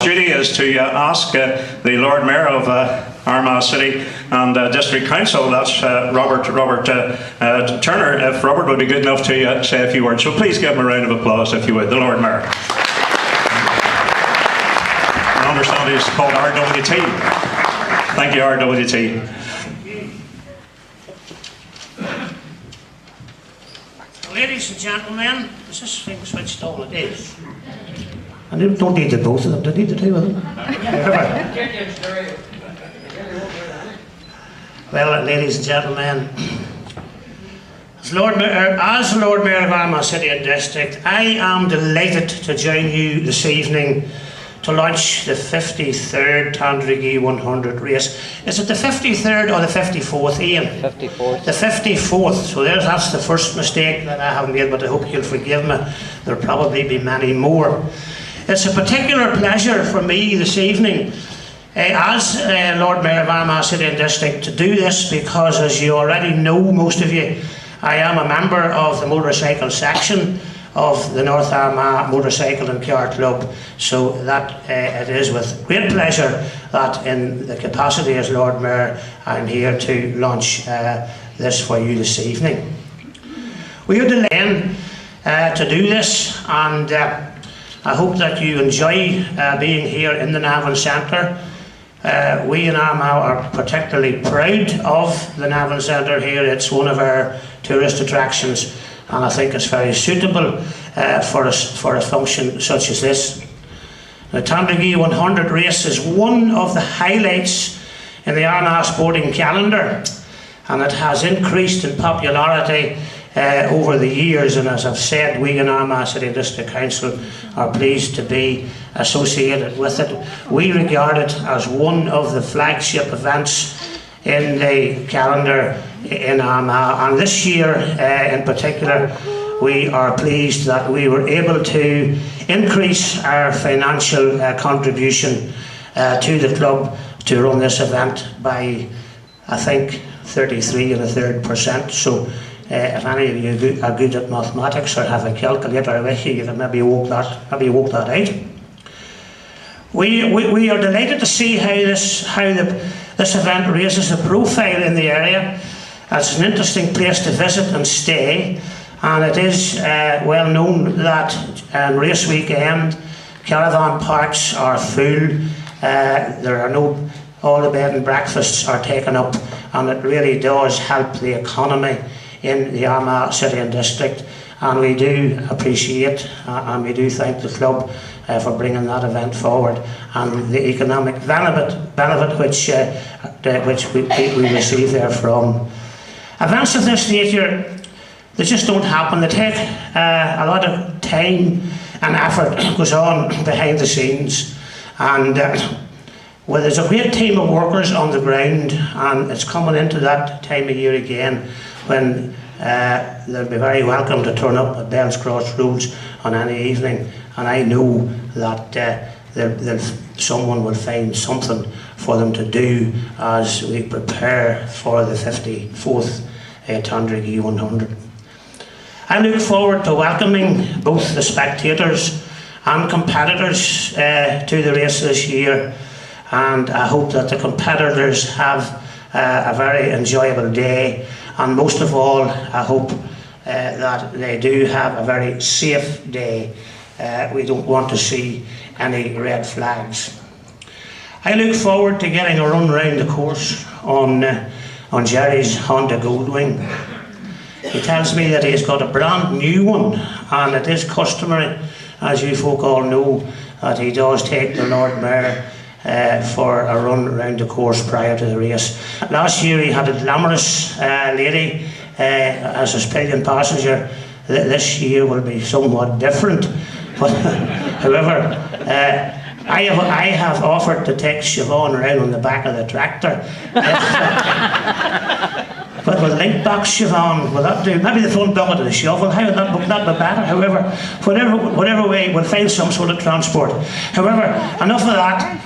Duty is to ask the Lord Mayor of Armagh City and District Council, that's Robert Turner, if Robert would be good enough to say a few words. So please give him a round of applause if you would, the Lord Mayor. I understand he's called RWT. Thank you, RWT. Ladies and gentlemen, is this thing switched on? It is. And they don't need the both of them, they need the two of them. Well, ladies and gentlemen, as Lord Mayor of Armagh City and District, I am delighted to join you this evening to launch the 53rd Tandragee 100 race. Is it the 53rd or the 54th, Ian? 54th. The 54th. So that's the first mistake that I have made, but I hope you'll forgive me. There'll probably be many more. It's a particular pleasure for me this evening as Lord Mayor of Armagh City and District to do this because, as you already know, most of you, I am a member of the motorcycle section of the North Armagh Motorcycle and Car Club, so that it is with great pleasure that in the capacity as Lord Mayor I'm here to launch this for you this evening. We are delaying to do this, and I hope that you enjoy being here in the Navan Centre. We in Armagh are particularly proud of the Navan Centre here. It's one of our tourist attractions, and I think it's very suitable for a function such as this. The Tandragee 100 race is one of the highlights in the Armagh sporting calendar, and it has increased in popularity over the years, and as I've said, we in Armagh City District Council are pleased to be associated with it. We regard it as one of the flagship events in the calendar in Armagh, and this year in particular we are pleased that we were able to increase our financial contribution to the club to run this event by, I think, 33.33%. So if any of you are good at mathematics or have a calculator with you, you can maybe work that out. We are delighted to see how this event raises a profile in the area. It's an interesting place to visit and stay, and it is well known that on race weekend caravan parks are full. There are all the bed and breakfasts are taken up, and it really does help the economy in the Armagh City and District, and we do appreciate and we do thank the club for bringing that event forward and the economic benefit which we receive therefrom. Events of this nature, they just don't happen. They take a lot of time and effort goes on behind the scenes, and well, there's a great team of workers on the ground, and it's coming into that time of year again when they'll be very welcome to turn up at Bell's Cross Roads on any evening, and I know that someone will find something for them to do as we prepare for the 54th Tandragee 100. I look forward to welcoming both the spectators and competitors to the race this year, and I hope that the competitors have a very enjoyable day, and most of all I hope that they do have a very safe day. We don't want to see any red flags. I look forward to getting a run round the course on Jerry's Honda Goldwing. He tells me that he's got a brand new one, and it is customary, as you folk all know, that he does take the Lord Mayor for a run around the course prior to the race. Last year he had a glamorous lady as a pillion passenger. This year will be somewhat different, but however, I have offered to take Siobhan around on the back of the tractor. But with link box, Siobhan, will that do? Maybe the front bucket of the shovel, how would that be better? However, whatever way, we'll find some sort of transport. However, enough of that.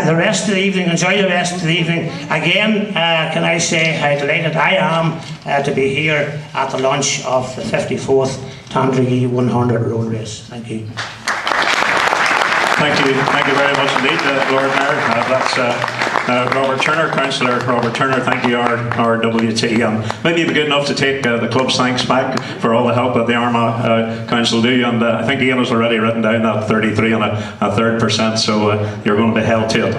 The rest of the evening, enjoy the rest of the evening. Again, can I say how delighted I am to be here at the launch of the 54th Tandragee 100 road race. Thank you. Thank you very much indeed, Lord Mayor. That's Robert Turner, Councillor Robert Turner. Thank you, RWT. Maybe you'd be good enough to take the club's thanks back for all the help that the Armagh Council do. And I think Ian has already written down that 33 and a third %, so you're going to be held to it.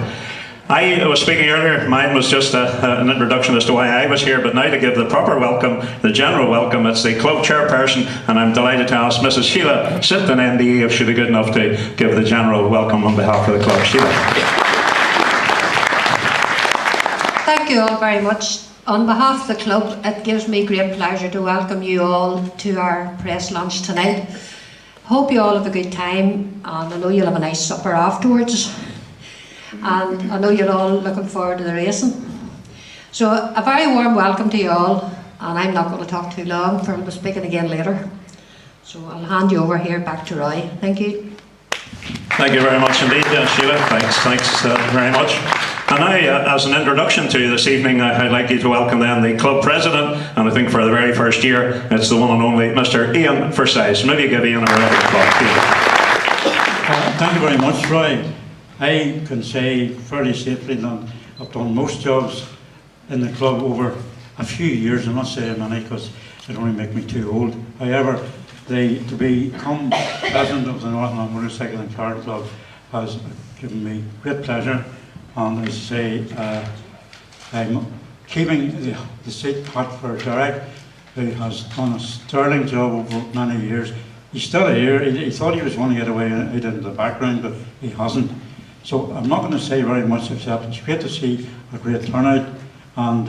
I was speaking earlier, mine was just an introduction as to why I was here, but now to give the proper welcome, the general welcome, it's the club chairperson, and I'm delighted to ask Mrs. Sheila Sitton, MBE, if she'd be good enough to give the general welcome on behalf of the club. Sheila. Thank you all very much. On behalf of the club, it gives me great pleasure to welcome you all to our press lunch tonight. Hope you all have a good time, and I know you'll have a nice supper afterwards. And I know you're all looking forward to the racing. So a very warm welcome to you all, and I'm not going to talk too long, for I'll be speaking again later. So I'll hand you over here back to Roy. Thank you. Thank you very much indeed, Sheila. Thanks very much. And now, as an introduction to you this evening, I'd like you to welcome then the club president, and I think for the very first year, it's the one and only Mr. Ian Forsyth. Maybe you give Ian a round of applause. Thank you very much, Roy. I can say fairly safely that I've done most jobs in the club over a few years. I'm not saying many because it only make me too old. However, to become president of the Northern Ireland Motorcycle and Car Club has given me great pleasure. And as I say, I'm keeping the seat hot for Derek, who has done a sterling job over many years. He's still here. He thought he was going to get away out into the background, but he hasn't. So I'm not going to say very much except it's great to see a great turnout. And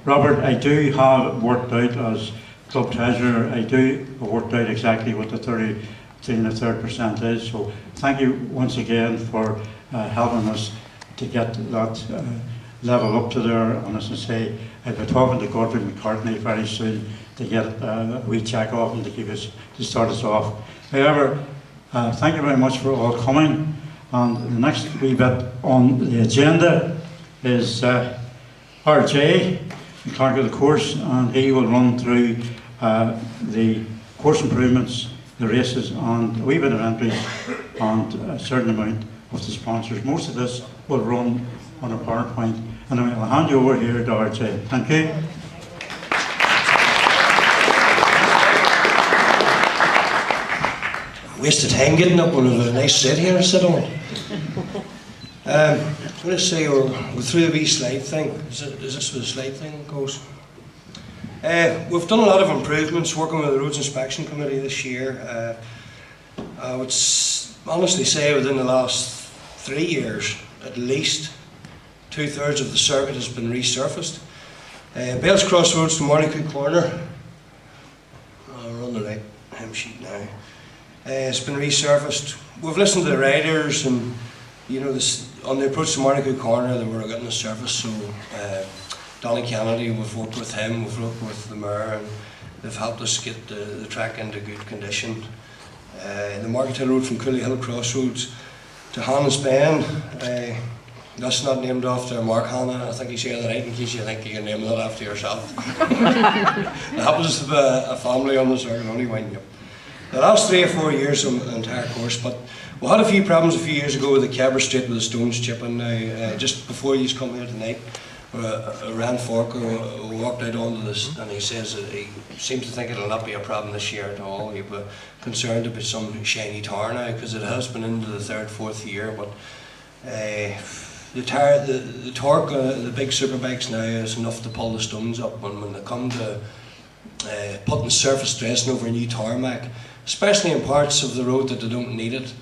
Robert, I do have worked out as club treasurer, I do have worked out exactly what the 33 and a third % is. So thank you once again for helping us to get that level up to there. And as I say, I'll be talking to Godfrey McCartney very soon to get a wee check off and to start us off. However, thank you very much for all coming. And the next wee bit on the agenda is RJ, the clerk of the course, and he will run through the course improvements, the races, and a wee bit of entries, and a certain amount of the sponsors. Most of this will run on a PowerPoint. And I'll hand you over here to RJ. Thank you. Wasted time getting up when we have a nice sit here to sit on. I'm going to say we'll go through the wee slide thing. Is this where the slide thing goes? We've done a lot of improvements working with the Roads Inspection Committee this year. I would honestly say within the last 3 years, at least 2/3 of the circuit has been resurfaced. Bales Crossroads to Monaco Corner. We're on the right hymn sheet now. It's been resurfaced. We've listened to the riders, and you know, on the approach to Monaco Corner, they were getting the surface. So Donny Kennedy, we've worked with him, we've worked with the mayor, and they've helped us get the track into good condition. The Market Hill Road from Cooley Hill Crossroads to Hannah's Bend. That's not named after Mark Hannah. I think he's here tonight in case you think you can name that after yourself. It happens to be a family on the circuit, only wind you up. The last 3 or 4 years on the entire course, but we had a few problems a few years ago with the Cabra Street with the stones chipping. Now, just before you come here tonight, Rand Forker walked out onto this, and he says that he seems to think it'll not be a problem this year at all. He'll be concerned about some shiny tar now, because it has been into the 3rd, 4th year, but the torque, the big superbikes now is enough to pull the stones up when they come to putting surface dressing over a new tarmac, especially in parts of the road that they don't need it.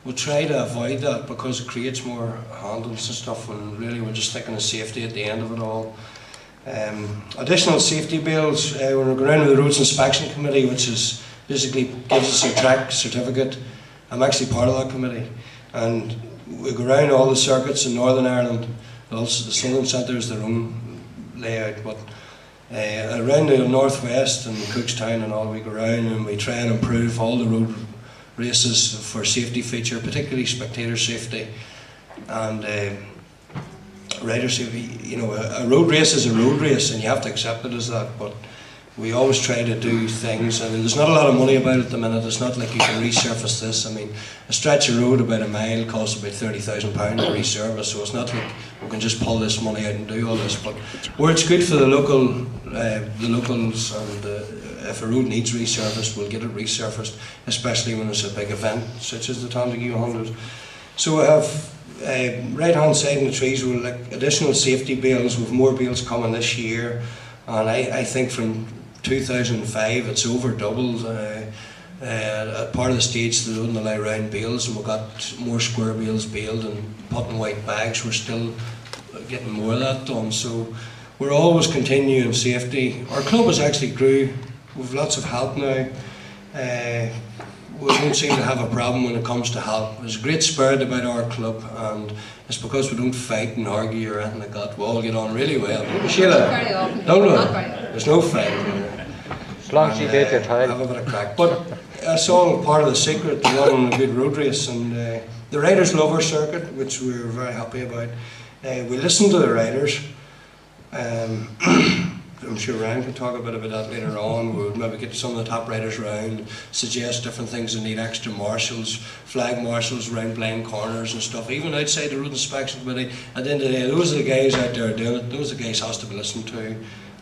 We'll try to avoid that because it creates more handles and stuff, and really we're just thinking of safety at the end of it all. Additional safety bills, when we're going around with the Roads Inspection Committee, which is basically gives us a track certificate. I'm actually part of that committee, and we go around all the circuits in Northern Ireland. Also the Southern Centre is their own layout, but around the northwest and Cookstown and all, we go around and we try and improve all the road races for safety feature, particularly spectator safety and rider safety. You know, a road race is a road race, and you have to accept it as that. But we always try to do things. I mean, there's not a lot of money about it at the minute. It's not like you can resurface this. I mean, a stretch of road about a mile costs about £30,000 to resurface, so it's not like we can just pull this money out and do all this. But where it's good for the locals, and if a road needs resurfaced, we'll get it resurfaced, especially when it's a big event such as the Tandragee 100. So we have right hand side in the trees with like additional safety bales, with more bales coming this year, and I think from 2005 it's over doubled. At part of the stage they wouldn't allow round bales, and we've got more square bales baled and put in white bags. We're still getting more of that done, so we're always continuing safety. Our club has actually grew. We've lots of help now. We don't seem to have a problem when it comes to help. There's a great spirit about our club, and it's because we don't fight and argue or anything like that. We all get on really well. Sheila, Not very often. don't we? Not very often. There's no fight. As long as you do your time. Have a bit of crack. But that's all part of the secret to running a good road race. And the riders love our circuit, which we're very happy about. We listen to the riders. I'm sure Ryan can talk a bit about that later on. We'll maybe get some of the top riders around, suggest different things that need extra marshals, flag marshals around blind corners and stuff. Even outside the road inspection committee, at the end of the day, those are the guys out there doing it. Those are the guys has to be listened to,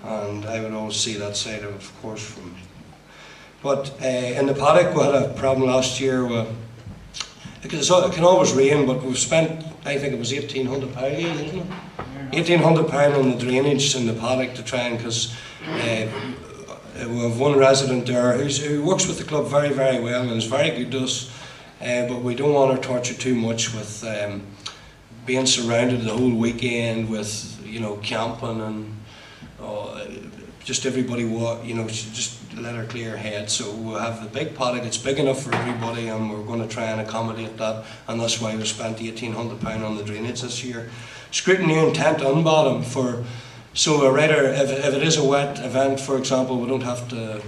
and I would always see that side of course. From. But in the paddock, we had a problem last year. It can always rain, but we've spent, I think it was £1,800, isn't it? £1,800 on the drainage in the paddock to try and, because we have one resident there who works with the club very, very well and is very good to us, but we don't want to torture too much with being surrounded the whole weekend with, you know, camping and just everybody, you know, just let her clear her head. So we'll have the big paddock. It's big enough for everybody, and we're going to try and accommodate that, and that's why we spent £1,800 on the drainage this year. Scrutiny and tent on bottom for, so a rider, if it is a wet event, for example, we don't have to,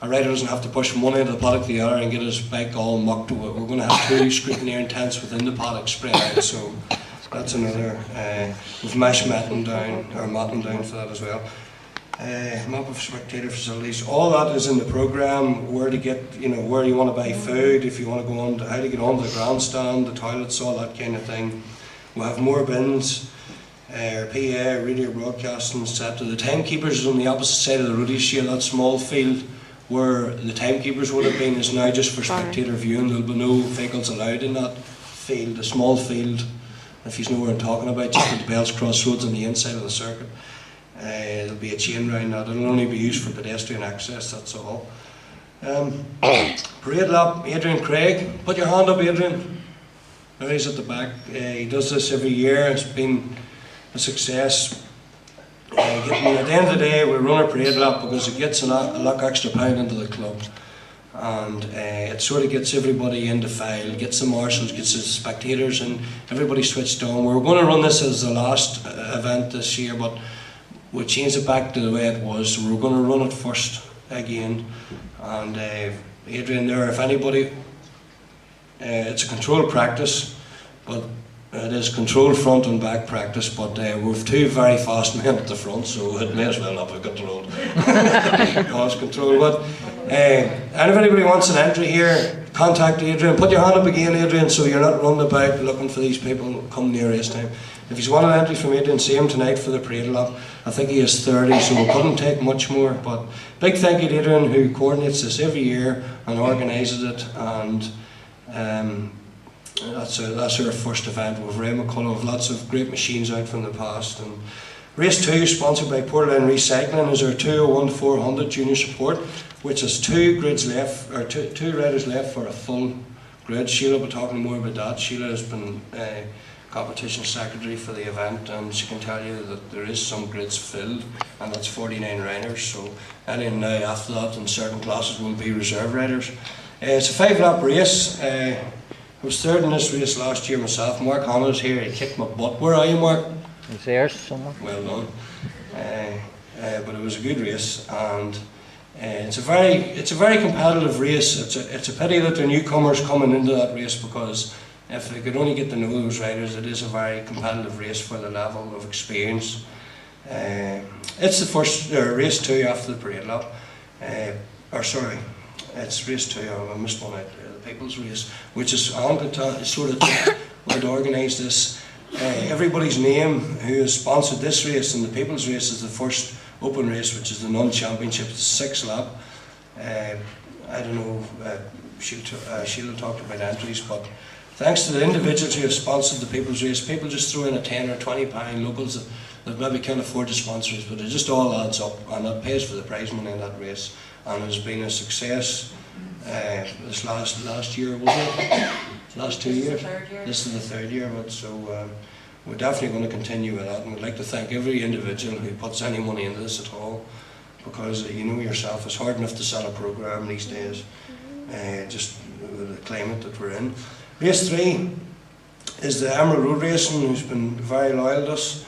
a rider doesn't have to push from one end of the paddock to the other and get his bike all mucked to it. We're going to have 2 scrutineering tents within the paddock spread out, so that's another, with mesh matting down, or matting down for that as well. Map of spectator facilities, all that is in the programme, where to get, you know, where you want to buy food, if you want to go on, how to get onto the grandstand, the toilets, all that kind of thing. We'll have more bins, PA, radio broadcasting set to the timekeepers is on the opposite side of the road. You see that small field where the timekeepers would have been is now just for spectator viewing. There'll be no vehicles allowed in that field, a small field, if you know what I'm talking about, just at the Bells Crossroads on the inside of the circuit. There'll be a chain round that. It'll only be used for pedestrian access, that's all. Parade lap, Adrian Craig. Put your hand up, Adrian. There he's at the back. He does this every year. It's been a success. At the end of the day, we run a parade lap because it gets a lot extra pound into the club, and it sort of gets everybody in the file, gets the marshals, gets the spectators, and everybody switched on. We're going to run this as the last event this year, but we changed it back to the way it was. So we're going to run it first again. And Adrian there, if anybody. It's a controlled practice, but it is controlled front and back practice, but we've 2 very fast men at the front, so it may as well not have got the road. No, it's controlled. But and if anybody wants an entry here, contact Adrian. Put your hand up again, Adrian, so you're not running about looking for these people come near race time. If you want an entry from Adrian, see him tonight for the parade lap. I think he is 30, so we couldn't take much more. But big thank you to Adrian, who coordinates this every year and organises it. And that's our first event with Ray McCullough, with lots of great machines out from the past. And race 2, sponsored by Portland Recycling, is our 201 to 400 junior support, which has 2 grids left, or two riders left for a full grid. Sheila will be talking more about that. Sheila has been competition secretary for the event, and she can tell you that there is some grids filled, and that's 49 riders. So anything now after that in certain classes will be reserve riders. It's a 5-lap race. I was third in this race last year myself. Mark Hannah's here. He kicked my butt. Where are you, Mark? He's there somewhere. Well done. But it was a good race, and it's a very competitive race. It's a pity that there are newcomers coming into that race, because if they could only get to know those riders, it is a very competitive race for the level of experience. It's the first race 2 after the parade lap. or sorry, it's race 2, I missed one out, the People's Race, which is on to sort of would organise this. Everybody's name who has sponsored this race, and the People's Race is the first open race, which is the non-championship, it's a 6 lap. I don't know, Sheila talked about entries, but thanks to the individuals who have sponsored the People's Race, people just throw in a 10 or 20 pound, locals that maybe can't afford to sponsor us, but it just all adds up, and it pays for the prize money in that race, and it's been a success. This last year, was it? Last 2 years? This is the 3rd year of it, so we're definitely going to continue with that, and we'd like to thank every individual who puts any money into this at all, because you know yourself, it's hard enough to sell a programme these days, just with the climate that we're in. Race 3 is the Emerald Road Racing, who's been very loyal to us.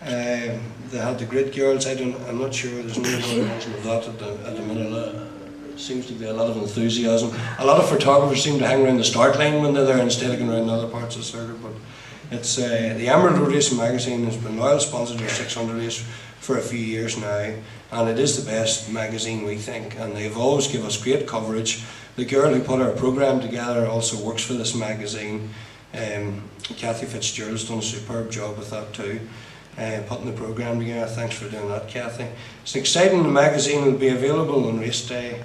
They had the Grid Girls. I'm not sure, there's no mention of that at the minute. Seems to be a lot of enthusiasm. A lot of photographers seem to hang around the start line when they're there instead of going around other parts of the circuit. But it's the Emerald Road Racing magazine has been loyal sponsor of the 600 race for a few years now, and it is the best magazine, we think, and they've always given us great coverage. The girl who put our programme together also works for this magazine. Kathy Fitzgerald's done a superb job with that too, putting the programme together. Thanks for doing that, Kathy. It's exciting. The magazine will be available on race day.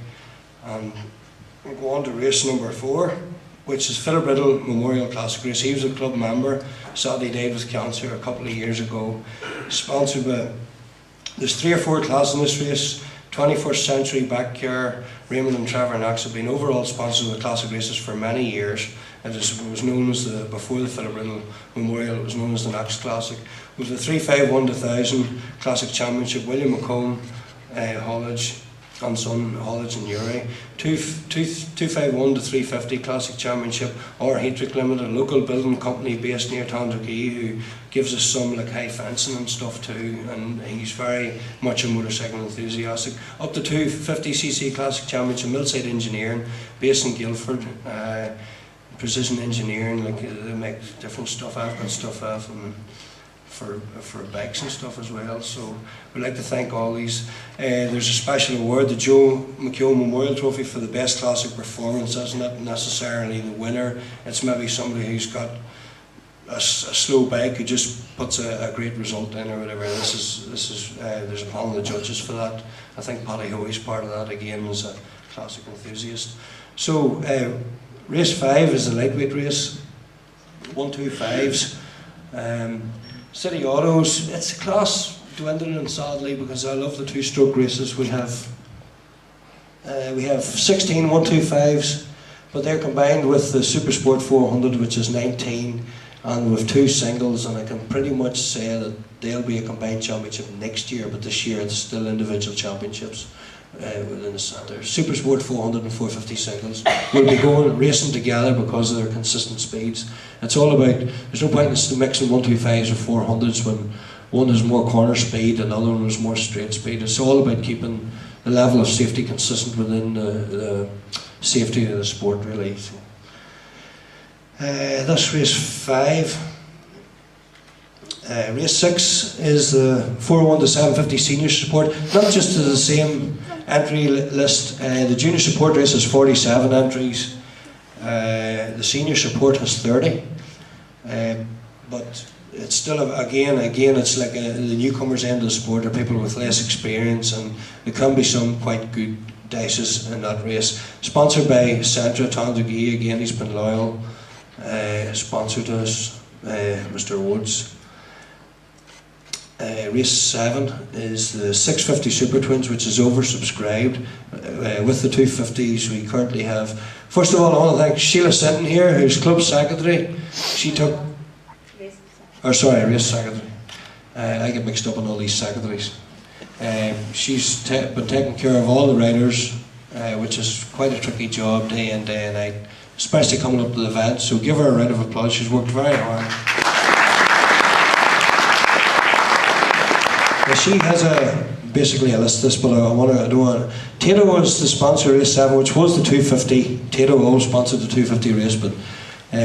And we'll go on to race number 4, which is Philip Riddle Memorial Classic Race. He was a club member, sadly died with cancer a couple of years ago. Sponsored by, there's 3 or 4 classes in this race. 21st Century, Backcare, Raymond and Trevor Knox have been overall sponsors of the classic races for many years. It was known as before the Philip Riddle Memorial, it was known as the Knox Classic. With the 351 to 1000 Classic Championship, William McComb, Hollage and Son, Hollage and Uri. 251 to 350 Classic Championship, or Heatrick Limited, a local building company based near Tandragee, who gives us some like high fencing and stuff too, and he's very much a motorcycle enthusiastic. Up to 250cc Classic Championship, Millside Engineering, based in Guildford. Precision engineering, like they make different stuff. I've got stuff for bikes and stuff as well, so we'd like to thank all these. There's a special award, the Joe McKeown Memorial Trophy for the best classic performance. That's not necessarily the winner, it's maybe somebody who's got a slow bike who just puts a great result in or whatever. This is there's a panel of judges for that. I think Paddy Hoey's part of that again, as a classic enthusiast. So race 5 is a lightweight race, 125s. City Autos, it's a class dwindling sadly, because I love the 2-stroke races. We have 16 125s, but they're combined with the Super Sport 400, which is 19, and with 2 singles, and I can pretty much say that they'll be a combined championship next year, but this year it's still individual championships within the centre. Super Sport 400 and 450 singles will be going racing together because of their consistent speeds. It's all about, there's no point in mixing 125s or 400s when one is more corner speed and the other one is more straight speed. It's all about keeping the level of safety consistent within the safety of the sport, really. So, that's race 5. Race 6 is the 401 to 750 senior support, not just to the same entry list. The junior support race has 47 entries, the senior support has 30, but it's still, again it's like the newcomers end of the sport, or people with less experience, and there can be some quite good dices in that race. Sponsored by Centra Tandragee, again he's been loyal, sponsored us, Mr. Woods. Race 7 is the 650 Super Twins, which is oversubscribed. With the 250s we currently have. First of all, I want to thank Sheila Sinton here, who's club secretary. She took, race secretary. I get mixed up on all these secretaries. She's been taking care of all the riders, which is quite a tricky job, day in, day and night, especially coming up to the event. So give her a round of applause. She's worked very hard. She has basically a list of this, but I don't want to. Tato was the sponsor of race 7, which was the 250. Tato always sponsored the 250 race, but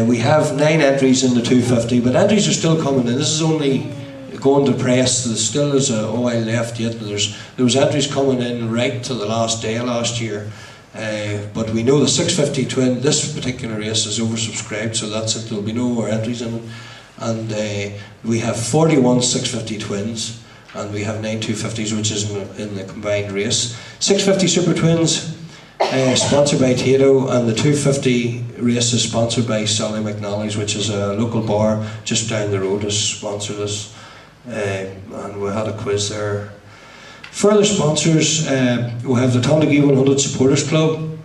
we have 9 entries in the 250, but entries are still coming in. This is only going to press, there still is a while left yet. There was entries coming in right to the last day last year. But we know the 650 twin, this particular race is oversubscribed, so that's it, there'll be no more entries in it. And we have 41 650 twins, and we have 9 250s, which is in the combined race. 650 Super Twins, sponsored by Tato, and the 250 race is sponsored by Sally McNally's, which is a local bar just down the road, has sponsored us. And we had a quiz there. Further sponsors, we have the Tandragee 100 Supporters Club,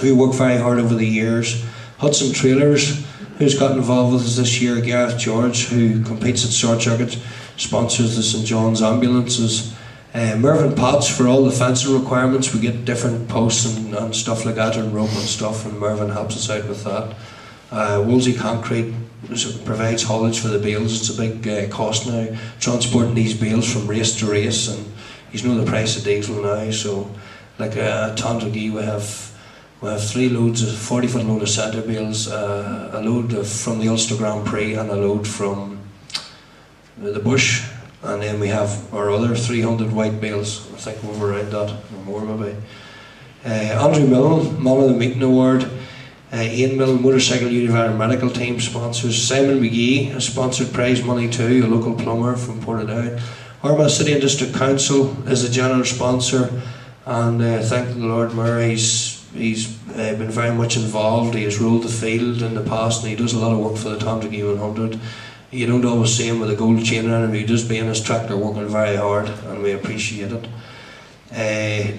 who work very hard over the years. Hudson Trailers, who's got involved with us this year. Gareth George, who competes at Short Circuit, sponsors the St John's ambulances. Mervyn Potts for all the fencing requirements. We get different posts and stuff like that, and rope and stuff, and Mervyn helps us out with that. Wolsey Concrete provides haulage for the bales. It's a big cost now, transporting these bales from race to race, and you know the price of diesel now. So, like at Tandragee, we have 3 loads, a 40-foot load of centre bales, a load from the Ulster Grand Prix, and a load from the bush. And then we have our other 300 white bales. I think we're around that, or more maybe. Andrew Milne, Man of the Meeting Award. Ian Milne, Motorcycle Univar Medical Team sponsors. Simon McGee has sponsored prize money too, a local plumber from Portadown. Armagh City and District Council is a general sponsor, and thank the Lord Mayor, he's been very much involved. He has ruled the field in the past, and he does a lot of work for the Tandragee 100. You don't always see him with a gold chain around him, he does be in his tractor working very hard, and we appreciate it.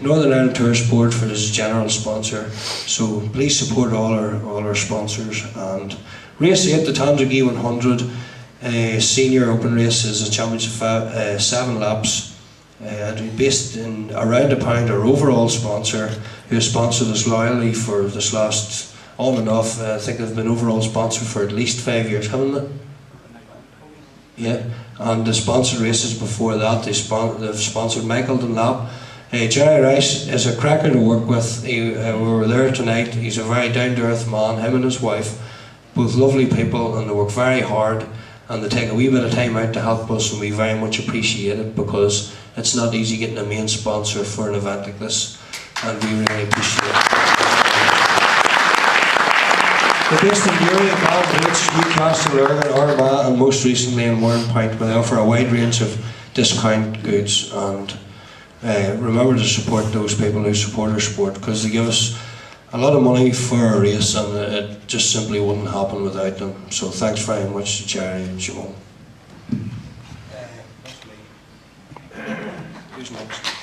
Northern Ireland Tour Sport for his general sponsor, so please support all our sponsors. And race 8, the Tandragee 100 senior open race, is a championship of 7 laps, and based in around £1. Our overall sponsor, who has sponsored us loyally for this last on and off, I think they've been overall sponsor for at least 5 years, haven't they? Yeah, and the sponsored races before that, they've sponsored Michael Dunlap. Jerry Rice is a cracker to work with. We were there tonight. He's a very down-to-earth man, him and his wife, both lovely people, and they work very hard, and they take a wee bit of time out to help us, and we very much appreciate it, because it's not easy getting a main sponsor for an event like this, and we really appreciate it. We're based in Newry, Balbridge, Newcastle, Lurgan, Armagh, and most recently in Warrenpoint, where they offer a wide range of discount goods. And remember to support those people who support our sport, because they give us a lot of money for our race, and it just simply wouldn't happen without them. So thanks very much to Jerry and Joe. Who's next?